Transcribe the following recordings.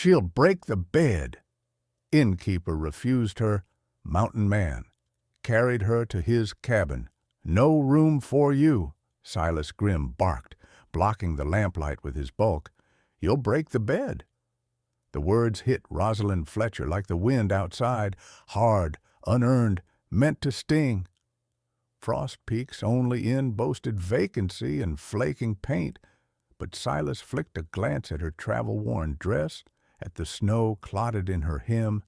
She'll break the bed. Innkeeper refused her. Mountain Man carried her to his cabin. No room for you, Silas Grim barked, blocking the lamplight with his bulk. You'll break the bed. The words hit Rosalind Fletcher like the wind outside, hard, unearned, meant to sting. Frost Peak's only inn boasted vacancy and flaking paint, but Silas flicked a glance at her travel-worn dress, at the snow clotted in her hem,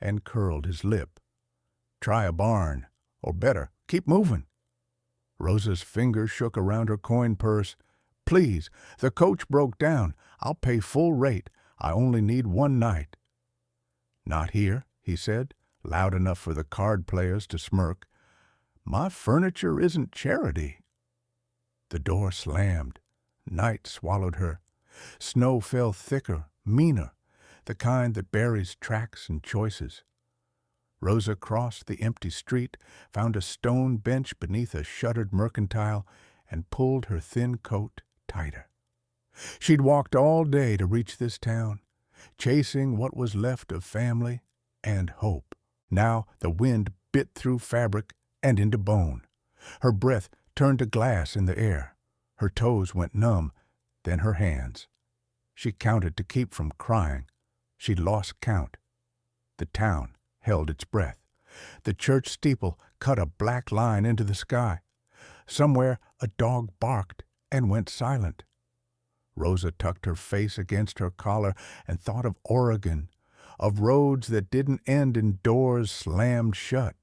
and curled his lip. Try a barn, or better, keep moving. Rosa's fingers shook around her coin purse. Please, the coach broke down. I'll pay full rate. I only need one night. Not here, he said, loud enough for the card players to smirk. My furniture isn't charity. The door slammed. Night swallowed her. Snow fell thicker, meaner, the kind that buries tracks and choices. Rosa crossed the empty street, found a stone bench beneath a shuttered mercantile, and pulled her thin coat tighter. She'd walked all day to reach this town, chasing what was left of family and hope. Now the wind bit through fabric and into bone. Her breath turned to glass in the air. Her toes went numb, then her hands. She counted to keep from crying. She'd lost count. The town held its breath. The church steeple cut a black line into the sky. Somewhere a dog barked and went silent. Rosa tucked her face against her collar and thought of Oregon, of roads that didn't end in doors slammed shut.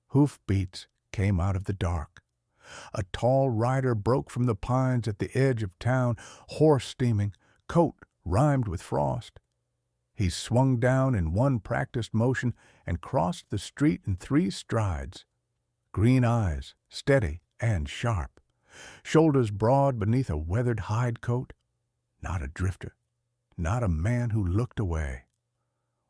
Hoofbeats came out of the dark. A tall rider broke from the pines at the edge of town, horse steaming, coat rimed with frost. He swung down in one practiced motion and crossed the street in 3 strides. Green eyes, steady and sharp. Shoulders broad beneath a weathered hide coat. Not a drifter. Not a man who looked away.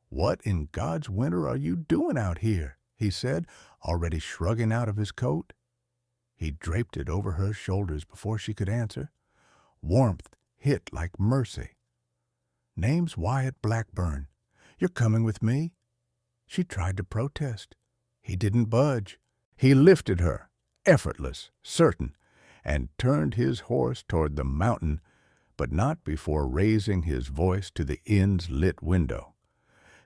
What in God's winter are you doing out here? He said, already shrugging out of his coat. He draped it over her shoulders before she could answer. Warmth hit like mercy. Name's Wyatt Blackburn. You're coming with me? She tried to protest. He didn't budge. He lifted her, effortless, certain, and turned his horse toward the mountain, but not before raising his voice to the inn's lit window.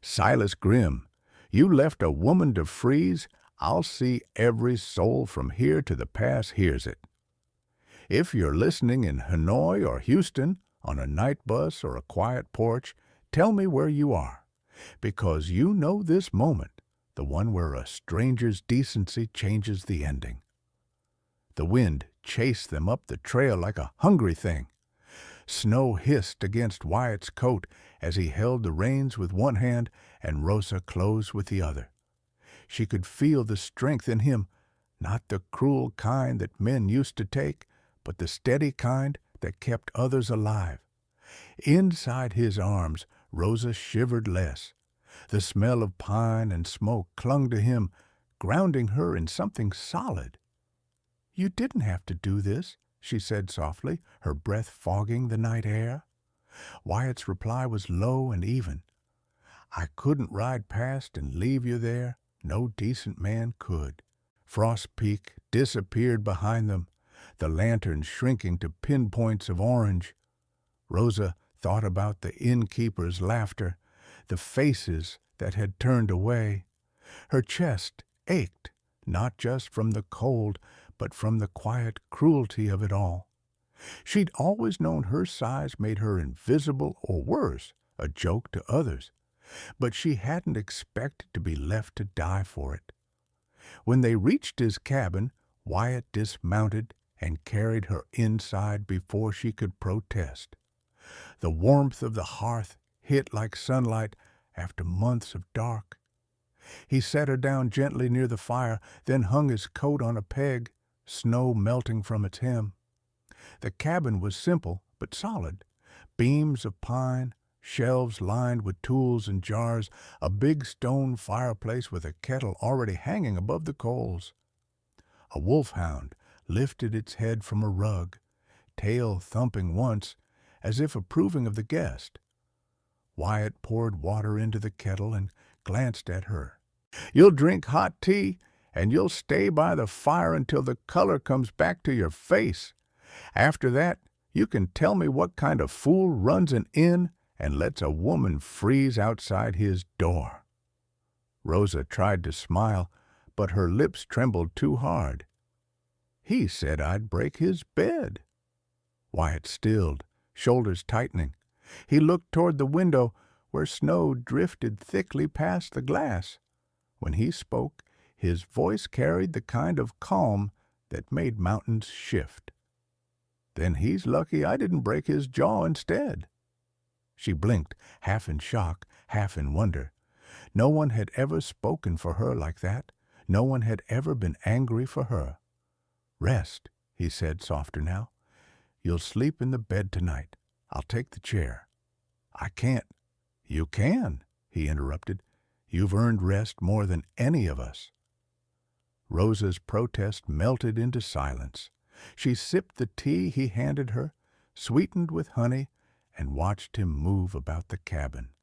Silas Grim, you left a woman to freeze. I'll see every soul from here to the pass hears it. If you're listening in Hanoi or Houston, on a night bus or a quiet porch, tell me where you are, because you know this moment, the one where a stranger's decency changes the ending. The wind chased them up the trail like a hungry thing. Snow hissed against Wyatt's coat as he held the reins with one hand and Rosa closed with the other. She could feel the strength in him, not the cruel kind that men used to take, but the steady kind that kept others alive. Inside his arms, Rosa shivered less. The smell of pine and smoke clung to him, grounding her in something solid. You didn't have to do this, she said softly, her breath fogging the night air. Wyatt's reply was low and even. I couldn't ride past and leave you there. No decent man could. Frost Peak disappeared behind them, the lanterns shrinking to pinpoints of orange. Rosa thought about the innkeeper's laughter, the faces that had turned away. Her chest ached, not just from the cold, but from the quiet cruelty of it all. She'd always known her size made her invisible or worse, a joke to others, but she hadn't expected to be left to die for it. When they reached his cabin, Wyatt dismounted and carried her inside before she could protest. The warmth of the hearth hit like sunlight after months of dark. He set her down gently near the fire, then hung his coat on a peg, snow melting from its hem. The cabin was simple but solid. Beams of pine, shelves lined with tools and jars, a big stone fireplace with a kettle already hanging above the coals. A wolfhound lifted its head from a rug, tail thumping once, as if approving of the guest. Wyatt poured water into the kettle and glanced at her. "You'll drink hot tea, and you'll stay by the fire until the color comes back to your face. After that, you can tell me what kind of fool runs an inn and lets a woman freeze outside his door." Rosa tried to smile, but her lips trembled too hard. "He said I'd break his bed." Wyatt stilled, shoulders tightening. He looked toward the window where snow drifted thickly past the glass. When he spoke, his voice carried the kind of calm that made mountains shift. "Then he's lucky I didn't break his jaw instead." She blinked, half in shock, half in wonder. No one had ever spoken for her like that. No one had ever been angry for her. "Rest," he said, softer now. "You'll sleep in the bed tonight. I'll take the chair." "I can't." "You can," he interrupted. "You've earned rest more than any of us." Rosa's protest melted into silence. She sipped the tea he handed her, sweetened with honey, and watched him move about the cabin.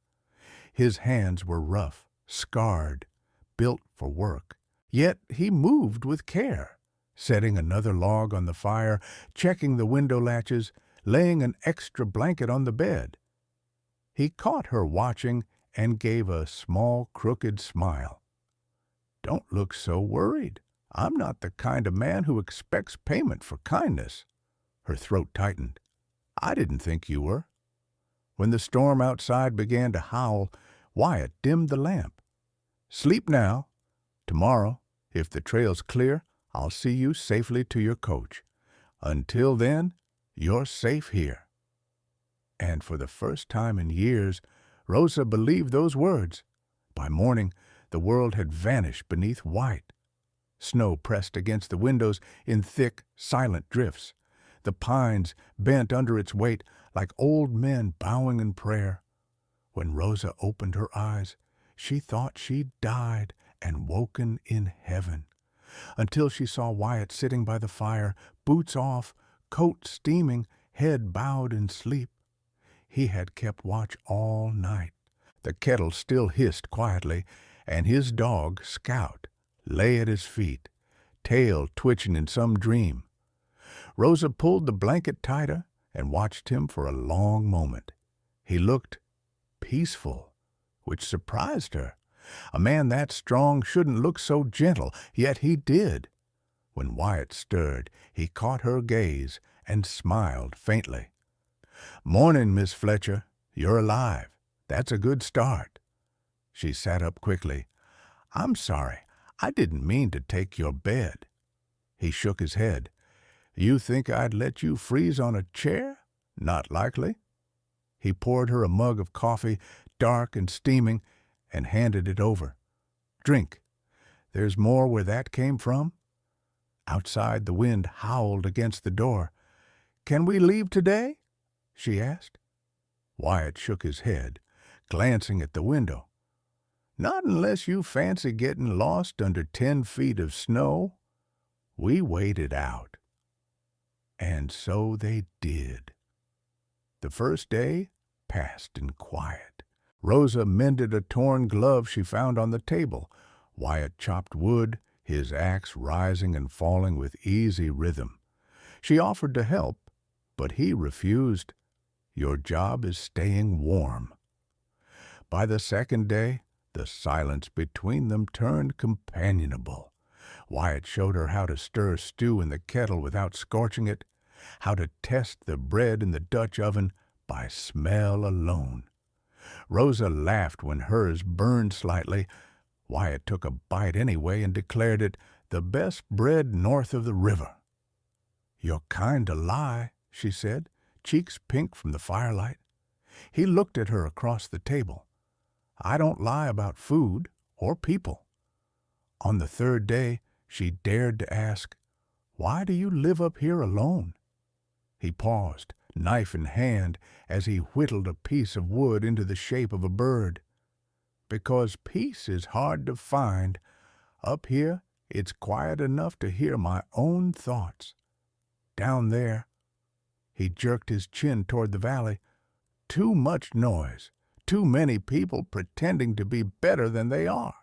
His hands were rough, scarred, built for work. Yet he moved with care, setting another log on the fire, checking the window latches, laying an extra blanket on the bed. He caught her watching and gave a small, crooked smile. "Don't look so worried. I'm not the kind of man who expects payment for kindness." Her throat tightened. "I didn't think you were." When the storm outside began to howl, Wyatt dimmed the lamp. "Sleep now. Tomorrow, if the trail's clear, I'll see you safely to your coach. Until then, you're safe here." And for the first time in years, Rosa believed those words. By morning, the world had vanished beneath white. Snow pressed against the windows in thick, silent drifts. The pines bent under its weight like old men bowing in prayer. When Rosa opened her eyes, she thought she'd died and woken in heaven, until she saw Wyatt sitting by the fire, boots off, coat steaming, head bowed in sleep. He had kept watch all night. The kettle still hissed quietly, and his dog, Scout, lay at his feet, tail twitching in some dream. Rosa pulled the blanket tighter and watched him for a long moment. He looked peaceful, which surprised her. A man that strong shouldn't look so gentle, yet he did. When Wyatt stirred, he caught her gaze and smiled faintly. "Morning, Miss Fletcher. You're alive. That's a good start." She sat up quickly. "I'm sorry. I didn't mean to take your bed." He shook his head. "You think I'd let you freeze on a chair? Not likely." He poured her a mug of coffee, dark and steaming, and handed it over. "Drink. There's more where that came from." Outside, the wind howled against the door. "Can we leave today?" she asked. Wyatt shook his head, glancing at the window. "Not unless you fancy getting lost under 10 feet of snow." We waited out. And so they did. The first day passed in quiet. Rosa mended a torn glove she found on the table. Wyatt chopped wood, his axe rising and falling with easy rhythm. She offered to help, but he refused. "Your job is staying warm." By the second day, the silence between them turned companionable. Wyatt showed her how to stir stew in the kettle without scorching it, how to test the bread in the Dutch oven by smell alone. Rosa laughed when hers burned slightly. Wyatt took a bite anyway and declared it the best bread north of the river. "You're kind to lie," she said, cheeks pink from the firelight. He looked at her across the table. "I don't lie about food or people." On the third day, she dared to ask, "Why do you live up here alone?" He paused, knife in hand, as he whittled a piece of wood into the shape of a bird. "Because peace is hard to find. Up here, it's quiet enough to hear my own thoughts. Down there," he jerked his chin toward the valley, "too much noise, Too many people pretending to be better than they are.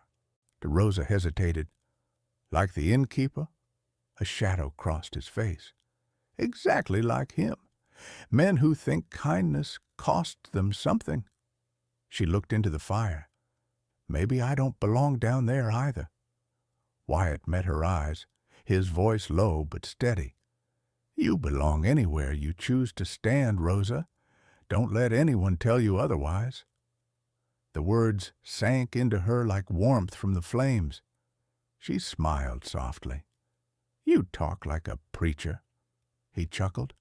Rosa hesitated. Like the innkeeper? A shadow crossed his face. Exactly like him. Men who think kindness costs them something. She looked into the fire. Maybe I don't belong down there either. Wyatt met her eyes, his voice low but steady. You belong anywhere you choose to stand, Rosa. Don't let anyone tell you otherwise. The words sank into her like warmth from the flames. She smiled softly. You talk like a preacher. He chuckled.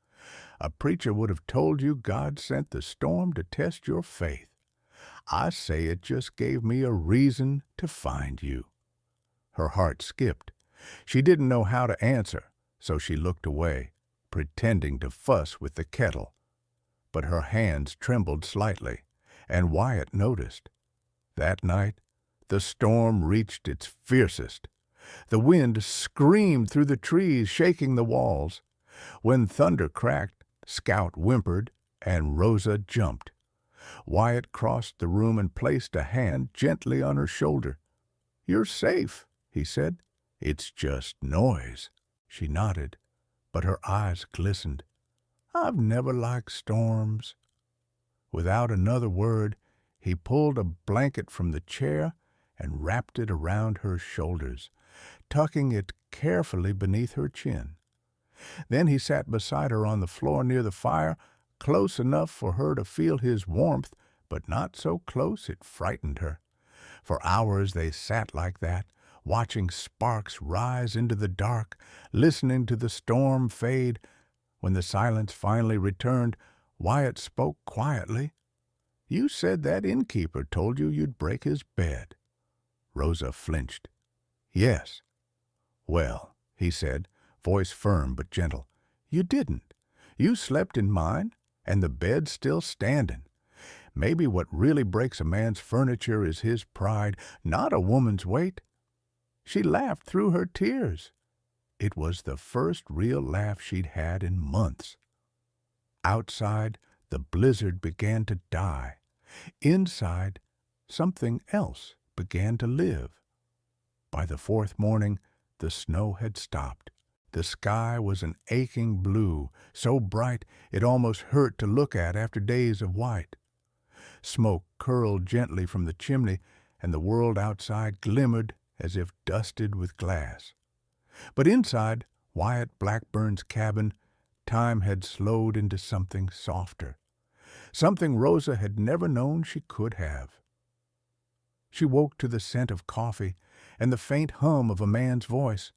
A preacher would have told you God sent the storm to test your faith. I say it just gave me a reason to find you. Her heart skipped. She didn't know how to answer, so she looked away, pretending to fuss with the kettle. But her hands trembled slightly, and Wyatt noticed. That night, the storm reached its fiercest. The wind screamed through the trees, shaking the walls. When thunder cracked, Scout whimpered, and Rosa jumped. Wyatt crossed the room and placed a hand gently on her shoulder. You're safe, he said. It's just noise. She nodded, but her eyes glistened. I've never liked storms. Without another word, he pulled a blanket from the chair and wrapped it around her shoulders, tucking it carefully beneath her chin. Then he sat beside her on the floor near the fire, close enough for her to feel his warmth, but not so close it frightened her. For hours they sat like that, watching sparks rise into the dark, listening to the storm fade. When the silence finally returned, Wyatt spoke quietly. You said that innkeeper told you you'd break his bed. Rosa flinched. Yes. Well, he said, voice firm but gentle, you didn't. You slept in mine, and the bed's still standing. Maybe what really breaks a man's furniture is his pride, not a woman's weight. She laughed through her tears. It was the first real laugh she'd had in months. Outside, the blizzard began to die. Inside, something else began to live. By the fourth morning, the snow had stopped. The sky was an aching blue, so bright it almost hurt to look at after days of white. Smoke curled gently from the chimney, and the world outside glimmered as if dusted with glass. But inside Wyatt Blackburn's cabin, time had slowed into something softer, something Rosa had never known she could have. She woke to the scent of coffee and the faint hum of a man's voice.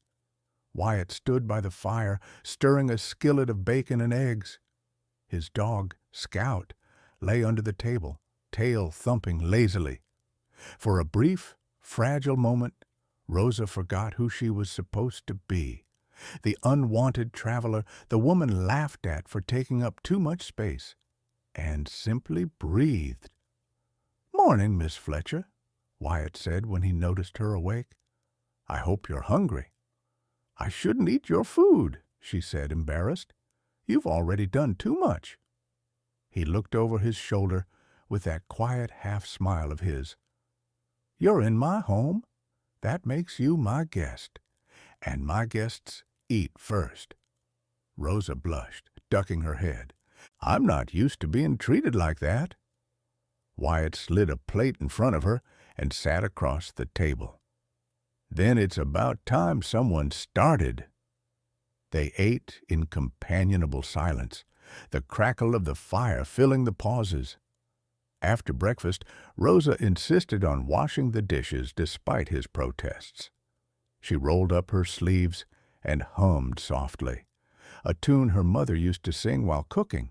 Wyatt stood by the fire, stirring a skillet of bacon and eggs. His dog, Scout, lay under the table, tail thumping lazily. For a brief, fragile moment, Rosa forgot who she was supposed to be. The unwanted traveler, the woman laughed at for taking up too much space, and simply breathed. Morning, Miss Fletcher, Wyatt said when he noticed her awake. I hope you're hungry. I shouldn't eat your food, she said, embarrassed. You've already done too much. He looked over his shoulder with that quiet half-smile of his. You're in my home. That makes you my guest, and my guests eat first. Rosa blushed, ducking her head. I'm not used to being treated like that. Wyatt slid a plate in front of her and sat across the table. Then it's about time someone started. They ate in companionable silence, the crackle of the fire filling the pauses. After breakfast, Rosa insisted on washing the dishes despite his protests. She rolled up her sleeves and hummed softly, a tune her mother used to sing while cooking.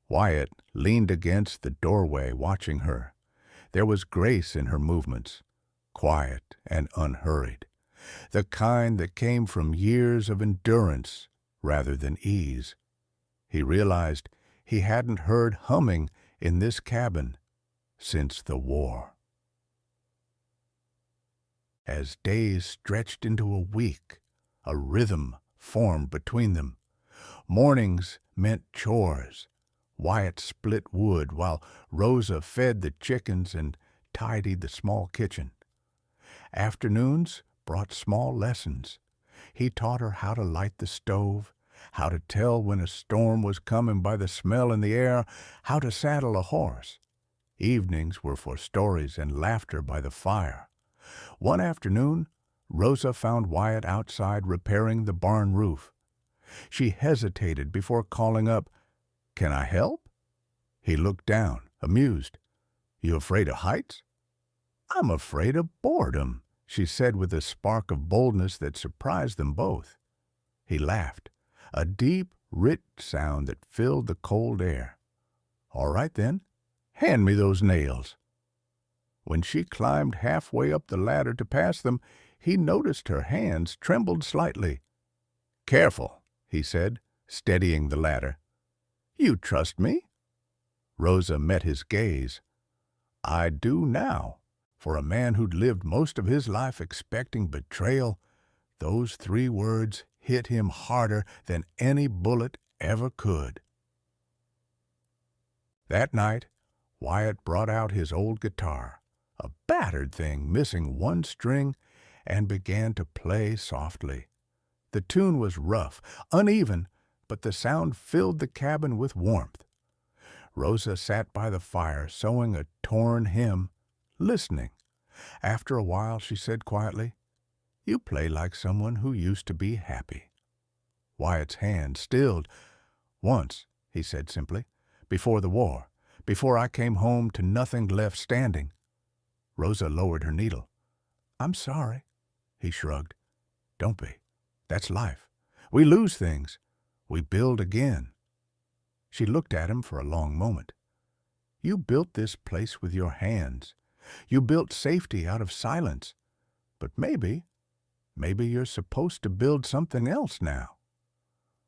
Wyatt leaned against the doorway watching her. There was grace in her movements, quiet and unhurried, the kind that came from years of endurance rather than ease. He realized he hadn't heard humming in this cabin since the war. As days stretched into a week, a rhythm formed between them. Mornings meant chores. Wyatt split wood while Rosa fed the chickens and tidied the small kitchen. Afternoons brought small lessons. He taught her how to light the stove, how to tell when a storm was coming by the smell in the air, how to saddle a horse. Evenings were for stories and laughter by the fire. One afternoon, Rosa found Wyatt outside repairing the barn roof. She hesitated before calling up, "Can I help?" He looked down, amused. "You afraid of heights?" "I'm afraid of boredom," she said with a spark of boldness that surprised them both. He laughed, a deep, rich sound that filled the cold air. "All right, then. Hand me those nails." When she climbed halfway up the ladder to pass them, he noticed her hands trembled slightly. "Careful," he said, steadying the ladder. "You trust me?" Rosa met his gaze. "I do now." For a man who'd lived most of his life expecting betrayal, those 3 words hit him harder than any bullet ever could. That night, Wyatt brought out his old guitar, a battered thing missing 1 string, and began to play softly. The tune was rough, uneven, but the sound filled the cabin with warmth. Rosa sat by the fire sewing a torn hymn, listening. After a while she said quietly, "You play like someone who used to be happy." Wyatt's hand stilled. "Once," he said simply, "before the war, before I came home to nothing left standing." Rosa lowered her needle. "I'm sorry," he shrugged. "Don't be. That's life. We lose things. We build again." She looked at him for a long moment. "You built this place with your hands. You built safety out of silence. But maybe you're supposed to build something else now."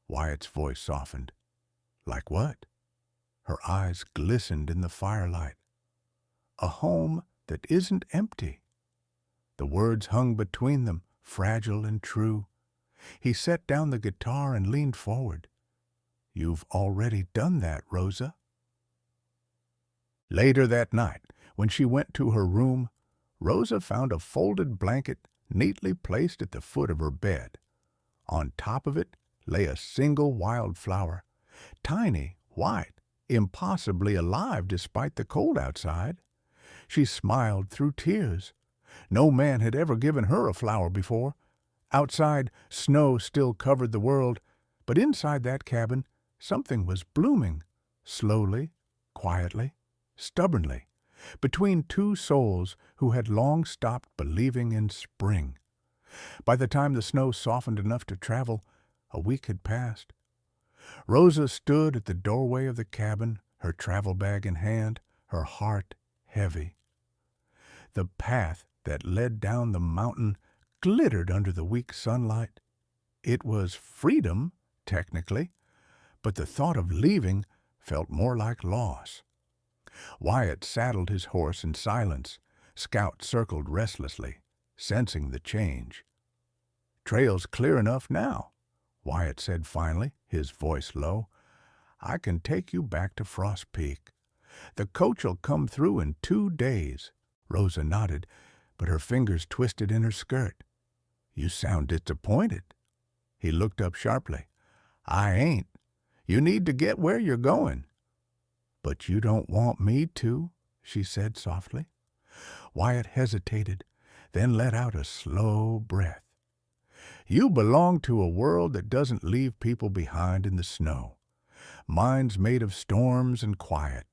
Wyatt's voice softened. "Like what?" Her eyes glistened in the firelight. "A home that isn't empty." The words hung between them, fragile and true. He set down the guitar and leaned forward. "You've already done that, Rosa." Later that night, when she went to her room, Rosa found a folded blanket neatly placed at the foot of her bed. On top of it lay a single wildflower, tiny, white, impossibly alive despite the cold outside. She smiled through tears. No man had ever given her a flower before. Outside, snow still covered the world, but inside that cabin, something was blooming, slowly, quietly, stubbornly, between 2 souls who had long stopped believing in spring. By the time the snow softened enough to travel, a week had passed. Rosa stood at the doorway of the cabin, her travel bag in hand, her heart heavy. The path that led down the mountain glittered under the weak sunlight. It was freedom, technically, but the thought of leaving felt more like loss. Wyatt saddled his horse in silence. Scout circled restlessly, sensing the change. "Trail's clear enough now," Wyatt said finally, his voice low. "I can take you back to Frost Peak. The coach'll come through in 2 days." Rosa nodded, but her fingers twisted in her skirt. "You sound disappointed." He looked up sharply. "I ain't. You need to get where you're going." "But you don't want me to," she said softly. Wyatt hesitated, then let out a slow breath. "You belong to a world that doesn't leave people behind in the snow. Mine's made of storms and quiet.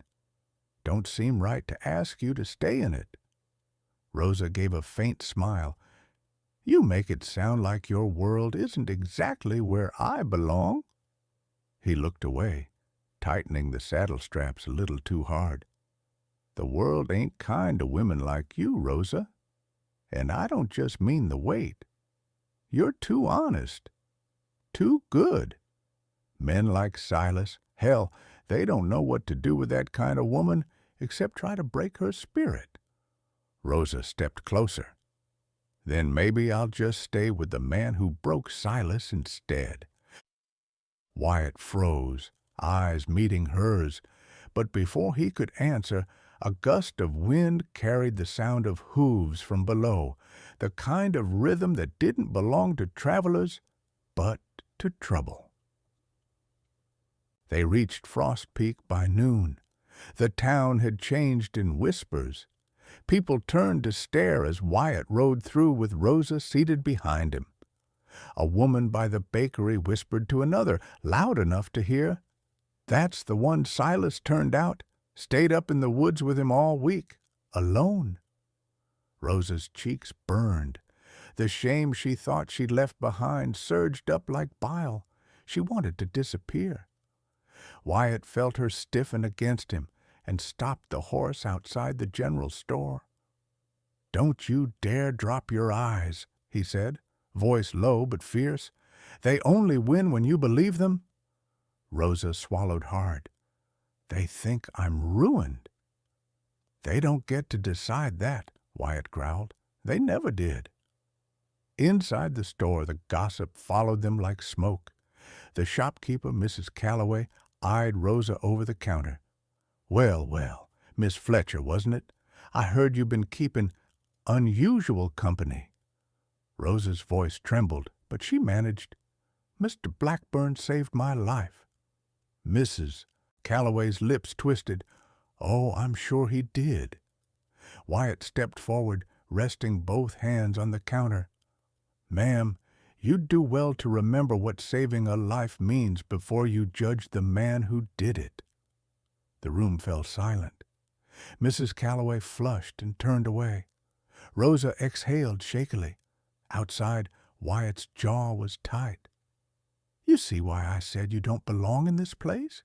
Don't seem right to ask you to stay in it." Rosa gave a faint smile. "You make it sound like your world isn't exactly where I belong." He looked away, tightening the saddle straps a little too hard. "The world ain't kind to women like you, Rosa. And I don't just mean the weight. You're too honest. Too good. Men like Silas, hell, they don't know what to do with that kind of woman except try to break her spirit." Rosa stepped closer. "Then maybe I'll just stay with the man who broke Silas instead." Wyatt froze, eyes meeting hers, but before he could answer, a gust of wind carried the sound of hooves from below, the kind of rhythm that didn't belong to travelers, but to trouble. They reached Frost Peak by noon. The town had changed in whispers. People turned to stare as Wyatt rode through with Rosa seated behind him. A woman by the bakery whispered to another, loud enough to hear, "That's the one Silas turned out. Stayed up in the woods with him all week, alone." Rosa's cheeks burned. The shame she thought she'd left behind surged up like bile. She wanted to disappear. Wyatt felt her stiffen against him and stopped the horse outside the general store. "Don't you dare drop your eyes," he said, voice low but fierce. "They only win when you believe them." Rosa swallowed hard. "They think I'm ruined." "They don't get to decide that," Wyatt growled. "They never did." Inside the store, the gossip followed them like smoke. The shopkeeper, Mrs. Calloway, eyed Rosa over the counter. "Well, well, Miss Fletcher, wasn't it? I heard you've been keeping unusual company." Rosa's voice trembled, but she managed. "Mr. Blackburn saved my life." Mrs. Calloway's lips twisted. "Oh, I'm sure he did." Wyatt stepped forward, resting both hands on the counter. "Ma'am, you'd do well to remember what saving a life means before you judge the man who did it." The room fell silent. Mrs. Calloway flushed and turned away. Rosa exhaled shakily. Outside, Wyatt's jaw was tight. "You see why I said you don't belong in this place?"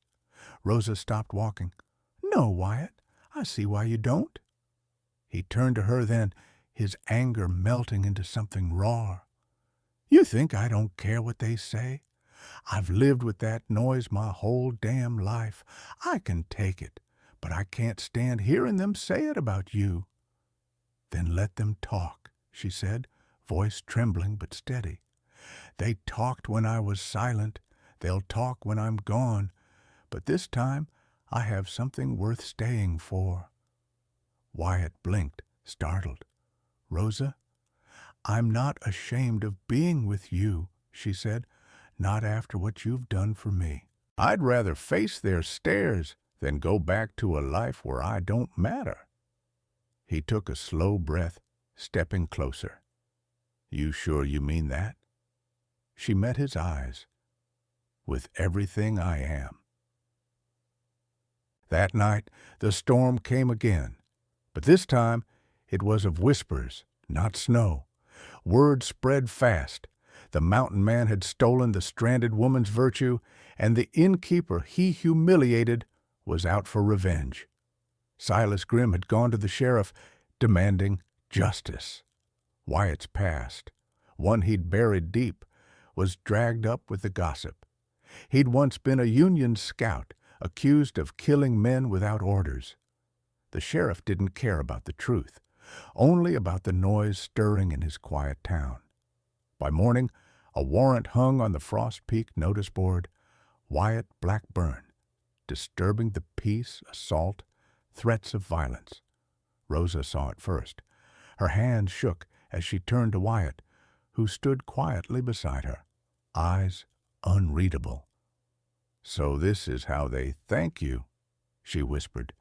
Rosa stopped walking. "No, Wyatt, I see why you don't." He turned to her then, his anger melting into something raw. "You think I don't care what they say? I've lived with that noise my whole damn life. I can take it, but I can't stand hearing them say it about you." "Then let them talk," she said, voice trembling but steady. "They talked when I was silent. They'll talk when I'm gone. But this time I have something worth staying for." Wyatt blinked, startled. "Rosa, I'm not ashamed of being with you," she said, "not after what you've done for me. I'd rather face their stares than go back to a life where I don't matter." He took a slow breath, stepping closer. "You sure you mean that?" She met his eyes. "With everything I am." That night the storm came again, but this time it was of whispers, not snow. Word spread fast. The mountain man had stolen the stranded woman's virtue, and the innkeeper he humiliated was out for revenge. Silas Grimm had gone to the sheriff, demanding justice. Wyatt's past, one he'd buried deep, was dragged up with the gossip. He'd once been a Union scout, accused of killing men without orders. The sheriff didn't care about the truth, only about the noise stirring in his quiet town. By morning, a warrant hung on the Frost Peak notice board. Wyatt Blackburn, disturbing the peace, assault, threats of violence. Rosa saw it first. Her hand shook as she turned to Wyatt, who stood quietly beside her, eyes unreadable. "So this is how they thank you," she whispered.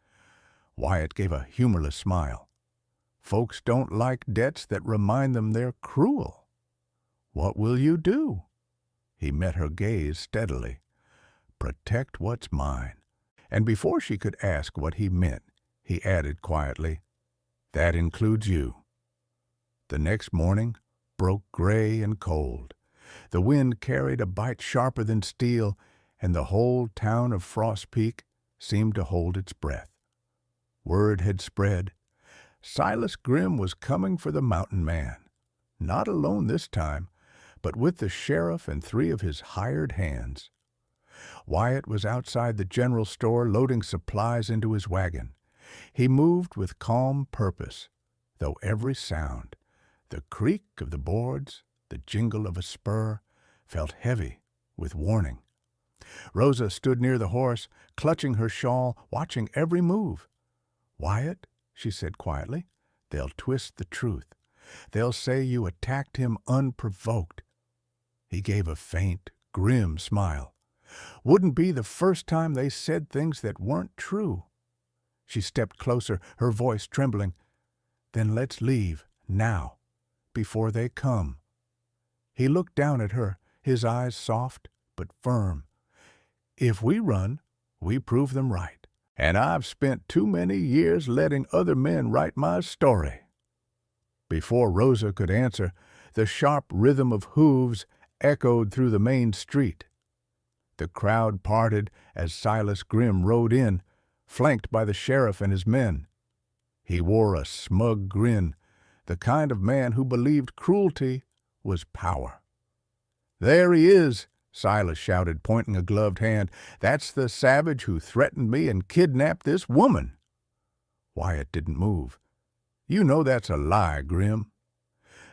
Wyatt gave a humorless smile. "Folks don't like debts that remind them they're cruel. What will you do?" He met her gaze steadily. "Protect what's mine." And before she could ask what he meant, he added quietly, "That includes you." The next morning broke gray and cold. The wind carried a bite sharper than steel, and the whole town of Frost Peak seemed to hold its breath. Word had spread. Silas Grimm was coming for the mountain man. Not alone this time, but with the sheriff and 3 of his hired hands. Wyatt was outside the general store loading supplies into his wagon. He moved with calm purpose, though every sound, the creak of the boards, the jingle of a spur, felt heavy with warning. Rosa stood near the horse, clutching her shawl, watching every move. "Wyatt," she said quietly, "they'll twist the truth. They'll say you attacked him unprovoked." He gave a faint, grim smile. "Wouldn't be the first time they said things that weren't true." She stepped closer, her voice trembling. "Then let's leave, now, before they come." He looked down at her, his eyes soft but firm. "If we run, we prove them right. And I've spent too many years letting other men write my story." Before Rosa could answer, the sharp rhythm of hooves echoed through the main street. The crowd parted as Silas Grimm rode in, flanked by the sheriff and his men. He wore a smug grin, the kind of man who believed cruelty was power. "There he is," Silas shouted, pointing a gloved hand. "That's the savage who threatened me and kidnapped this woman." Wyatt didn't move. "You know that's a lie, Grimm."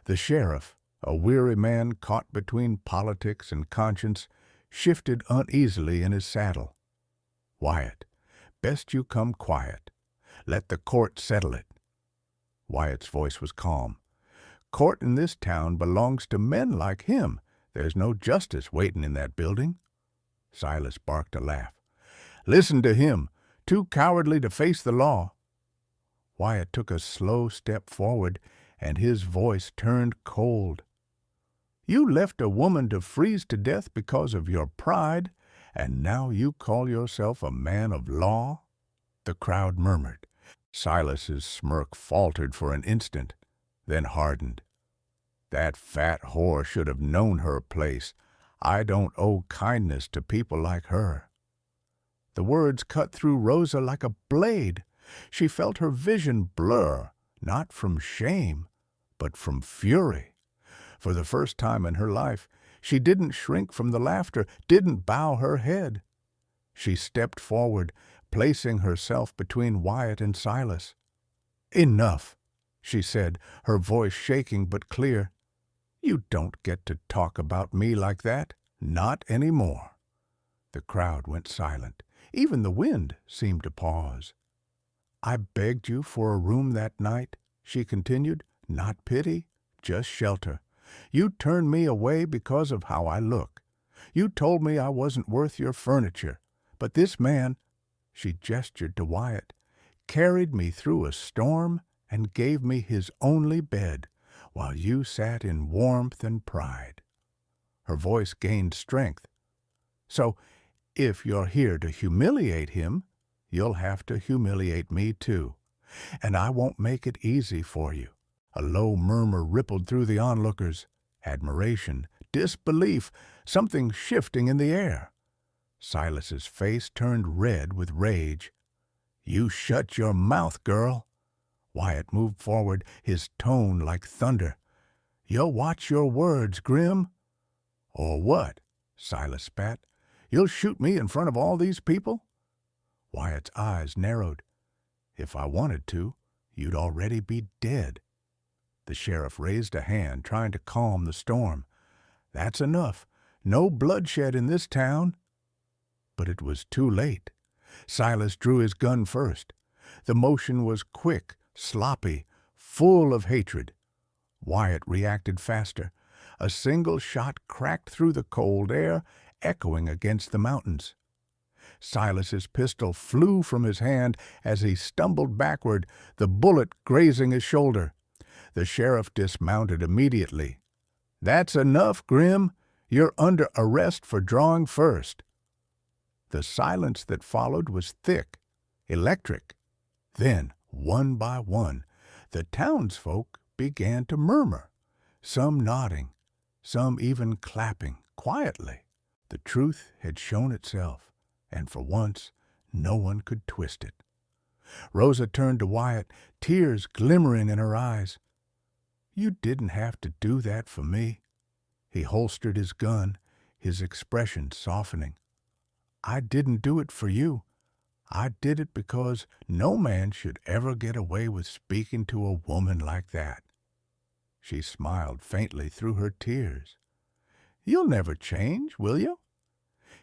The sheriff, a weary man caught between politics and conscience, shifted uneasily in his saddle. "Wyatt, best you come quiet. Let the court settle it." Wyatt's voice was calm. "Court in this town belongs to men like him. There's no justice waiting in that building." Silas barked a laugh. "Listen to him, too cowardly to face the law." Wyatt took a slow step forward, and his voice turned cold. "You left a woman to freeze to death because of your pride, and now you call yourself a man of law?" The crowd murmured. Silas's smirk faltered for an instant, then hardened. "That fat whore should have known her place. I don't owe kindness to people like her." The words cut through Rosa like a blade. She felt her vision blur, not from shame, but from fury. For the first time in her life, she didn't shrink from the laughter, didn't bow her head. She stepped forward, placing herself between Wyatt and Silas. "Enough," she said, her voice shaking but clear. "You don't get to talk about me like that, not anymore." The crowd went silent. Even the wind seemed to pause. "I begged you for a room that night," she continued, "not pity, just shelter. You turned me away because of how I look. You told me I wasn't worth your furniture. But this man," she gestured to Wyatt, "carried me through a storm and gave me his only bed, while you sat in warmth and pride." Her voice gained strength. "So, if you're here to humiliate him, you'll have to humiliate me too. And I won't make it easy for you." A low murmur rippled through the onlookers. Admiration, disbelief, something shifting in the air. Silas's face turned red with rage. "You shut your mouth, girl." Wyatt moved forward, his tone like thunder. "You'll watch your words, Grimm." "Or what?" Silas spat. "You'll shoot me in front of all these people?" Wyatt's eyes narrowed. "If I wanted to, you'd already be dead." The sheriff raised a hand, trying to calm the storm. "That's enough. No bloodshed in this town." But it was too late. Silas drew his gun first. The motion was quick, sloppy, full of hatred. Wyatt reacted faster. A single shot cracked through the cold air, echoing against the mountains. Silas's pistol flew from his hand as he stumbled backward, the bullet grazing his shoulder. The sheriff dismounted immediately. "That's enough, Grimm. You're under arrest for drawing first." The silence that followed was thick, electric. Then, one by one, the townsfolk began to murmur, some nodding, some even clapping quietly. The truth had shown itself, and for once no one could twist it. Rosa turned to Wyatt, tears glimmering in her eyes. "You didn't have to do that for me." He holstered his gun, his expression softening. "I didn't do it for you. I did it because no man should ever get away with speaking to a woman like that." She smiled faintly through her tears. "You'll never change, will you?"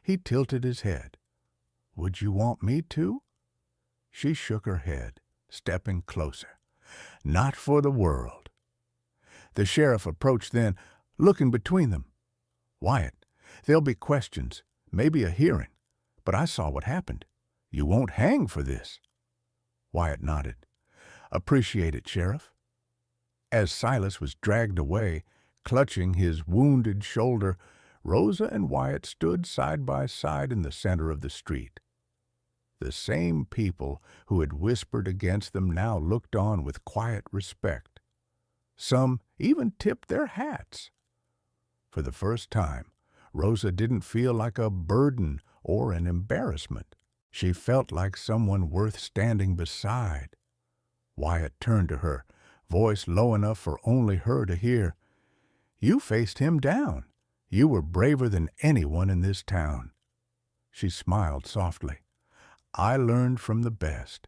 He tilted his head. "Would you want me to?" She shook her head, stepping closer. "Not for the world." The sheriff approached then, looking between them. "Wyatt, there'll be questions, maybe a hearing, but I saw what happened. You won't hang for this." Wyatt nodded. "Appreciate it, Sheriff." As Silas was dragged away, clutching his wounded shoulder, Rosa and Wyatt stood side by side in the center of the street. The same people who had whispered against them now looked on with quiet respect. Some even tipped their hats. For the first time, Rosa didn't feel like a burden or an embarrassment. She felt like someone worth standing beside. Wyatt turned to her, voice low enough for only her to hear. "You faced him down. You were braver than anyone in this town." She smiled softly. "I learned from the best."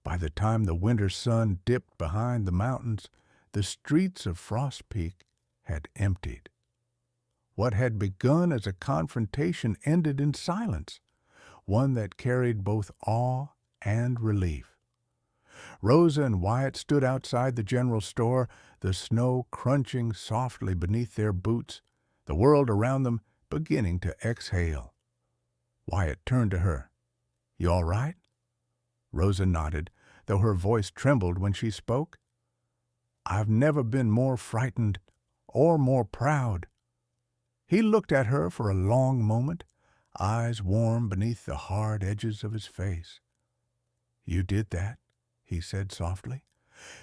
By the time the winter sun dipped behind the mountains, the streets of Frost Peak had emptied. What had begun as a confrontation ended in silence, one that carried both awe and relief. Rosa and Wyatt stood outside the general store, the snow crunching softly beneath their boots, the world around them beginning to exhale. Wyatt turned to her. "You all right?" Rosa nodded, though her voice trembled when she spoke. "I've never been more frightened or more proud." He looked at her for a long moment, eyes warm beneath the hard edges of his face. "You did that," he said softly.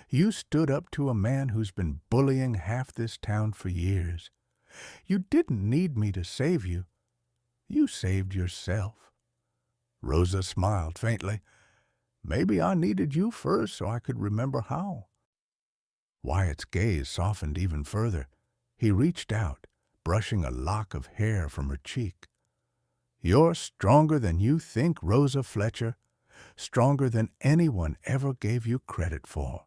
"You stood up to a man who's been bullying half this town for years. You didn't need me to save you. You saved yourself." Rosa smiled faintly. "Maybe I needed you first so I could remember how." Wyatt's gaze softened even further. He reached out, brushing a lock of hair from her cheek. "You're stronger than you think, Rosa Fletcher. Stronger than anyone ever gave you credit for."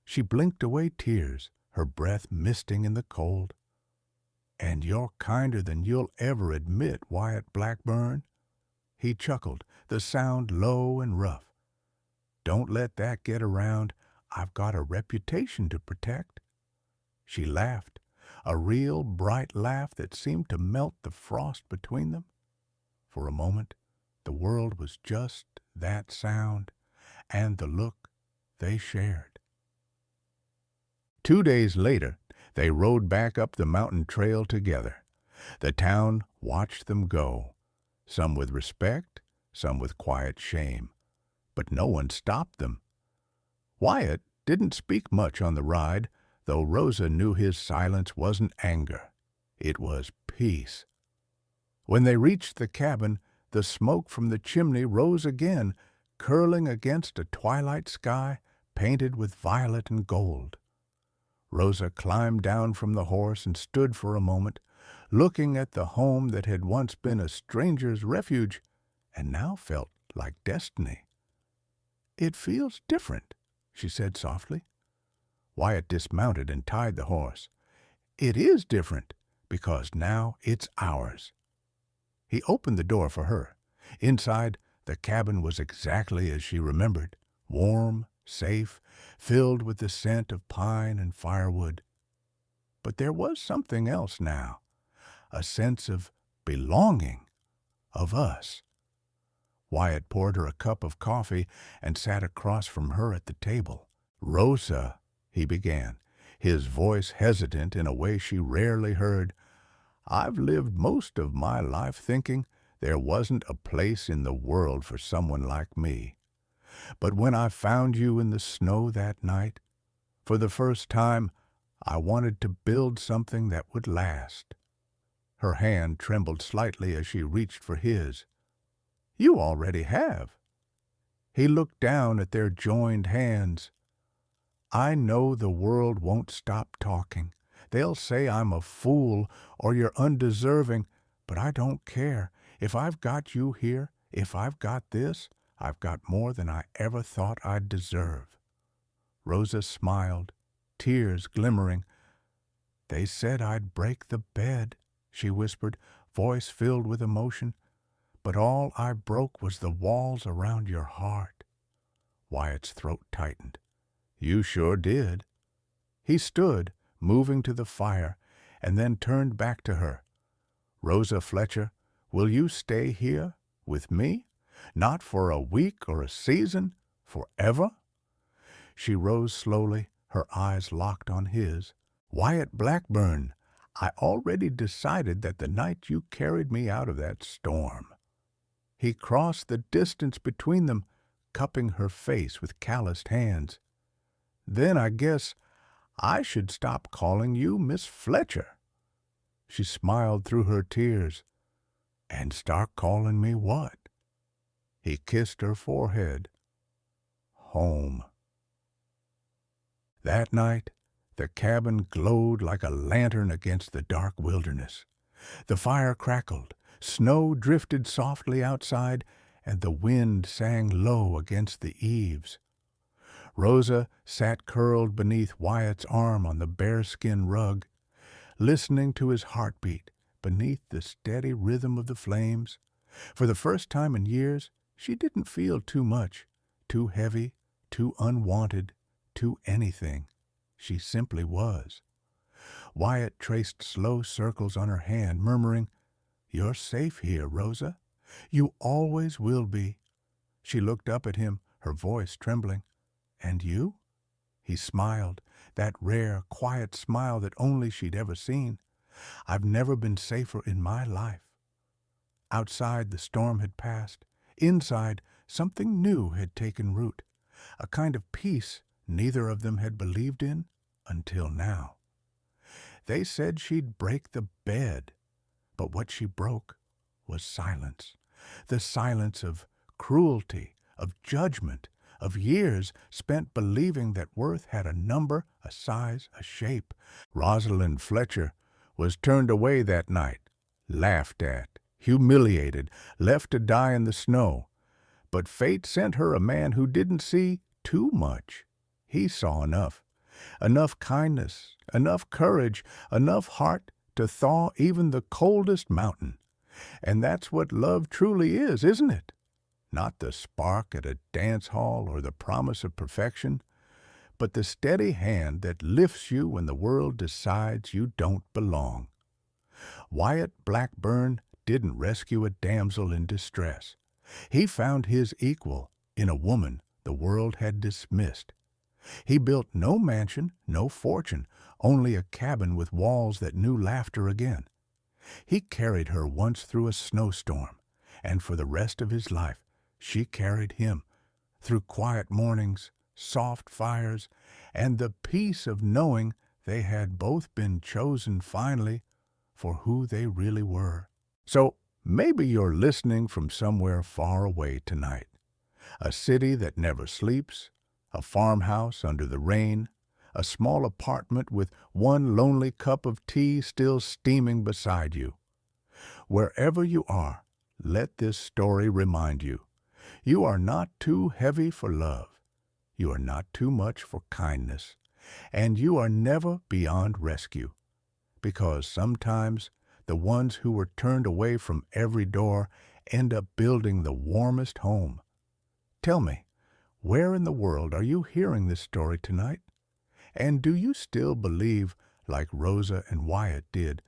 She blinked away tears, her breath misting in the cold. "And you're kinder than you'll ever admit, Wyatt Blackburn." He chuckled, the sound low and rough. "Don't let that get around. I've got a reputation to protect." She laughed, a real bright laugh that seemed to melt the frost between them. For a moment, the world was just that sound and the look they shared. 2 days later, they rode back up the mountain trail together. The town watched them go, some with respect, some with quiet shame. But no one stopped them. Wyatt didn't speak much on the ride, though Rosa knew his silence wasn't anger. It was peace. When they reached the cabin, the smoke from the chimney rose again, curling against a twilight sky painted with violet and gold. Rosa climbed down from the horse and stood for a moment, looking at the home that had once been a stranger's refuge and now felt like destiny. "It feels different," she said softly. Wyatt dismounted and tied the horse. "It is different, because now it's ours." He opened the door for her. Inside, the cabin was exactly as she remembered, warm, safe, filled with the scent of pine and firewood. But there was something else now, a sense of belonging, of us. Wyatt poured her a cup of coffee and sat across from her at the table. "Rosa," he began, his voice hesitant in a way she rarely heard, "I've lived most of my life thinking there wasn't a place in the world for someone like me. But when I found you in the snow that night, for the first time, I wanted to build something that would last." Her hand trembled slightly as she reached for his. "You already have." He looked down at their joined hands. "I know the world won't stop talking. They'll say I'm a fool or you're undeserving, but I don't care. If I've got you here, if I've got this, I've got more than I ever thought I'd deserve." Rosa smiled, tears glimmering. "They said I'd break the bed," she whispered, voice filled with emotion. But all I broke was the walls around your heart. Wyatt's throat tightened. You sure did. He stood, moving to the fire, and then turned back to her. Rosa Fletcher, will you stay here with me? Not for a week or a season, forever? She rose slowly, her eyes locked on his. Wyatt Blackburn, I already decided that the night you carried me out of that storm. He crossed the distance between them, cupping her face with calloused hands. Then I guess I should stop calling you Miss Fletcher. She smiled through her tears. And start calling me what? He kissed her forehead. Home. That night, the cabin glowed like a lantern against the dark wilderness. The fire crackled, snow drifted softly outside, and the wind sang low against the eaves. Rosa sat curled beneath Wyatt's arm on the bearskin rug, listening to his heartbeat beneath the steady rhythm of the flames. For the first time in years, she didn't feel too much, too heavy, too unwanted, too anything. She simply was. Wyatt traced slow circles on her hand, murmuring, You're safe here, Rosa. You always will be. She looked up at him, her voice trembling. And you? He smiled, that rare, quiet smile that only she'd ever seen. I've never been safer in my life. Outside, the storm had passed. Inside, something new had taken root, a kind of peace neither of them had believed in until now. They said she'd break the bed, but what she broke was silence. The silence of cruelty, of judgment, of years spent believing that worth had a number, a size, a shape. Rosalind Fletcher was turned away that night, laughed at, humiliated, left to die in the snow. But fate sent her a man who didn't see too much. He saw enough. Enough kindness, enough courage, enough heart to thaw even the coldest mountain. And that's what love truly is, isn't it? Not the spark at a dance hall or the promise of perfection, but the steady hand that lifts you when the world decides you don't belong. Wyatt Blackburn didn't rescue a damsel in distress. He found his equal in a woman the world had dismissed. He built no mansion, no fortune, only a cabin with walls that knew laughter again. He carried her once through a snowstorm, and for the rest of his life she carried him through quiet mornings, soft fires, and the peace of knowing they had both been chosen finally for who they really were. So maybe you're listening from somewhere far away tonight. A city that never sleeps, a farmhouse under the rain, a small apartment with one lonely cup of tea still steaming beside you. Wherever you are, let this story remind you, you are not too heavy for love, you are not too much for kindness, and you are never beyond rescue, because sometimes the ones who were turned away from every door end up building the warmest home. Tell me, where in the world are you hearing this story tonight? And do you still believe, like Rosa and Wyatt did,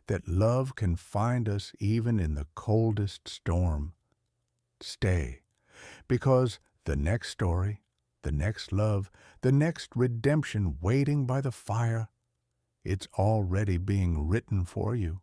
that love can find us even in the coldest storm? Stay, because the next story, the next love, the next redemption waiting by the fire, it's already being written for you.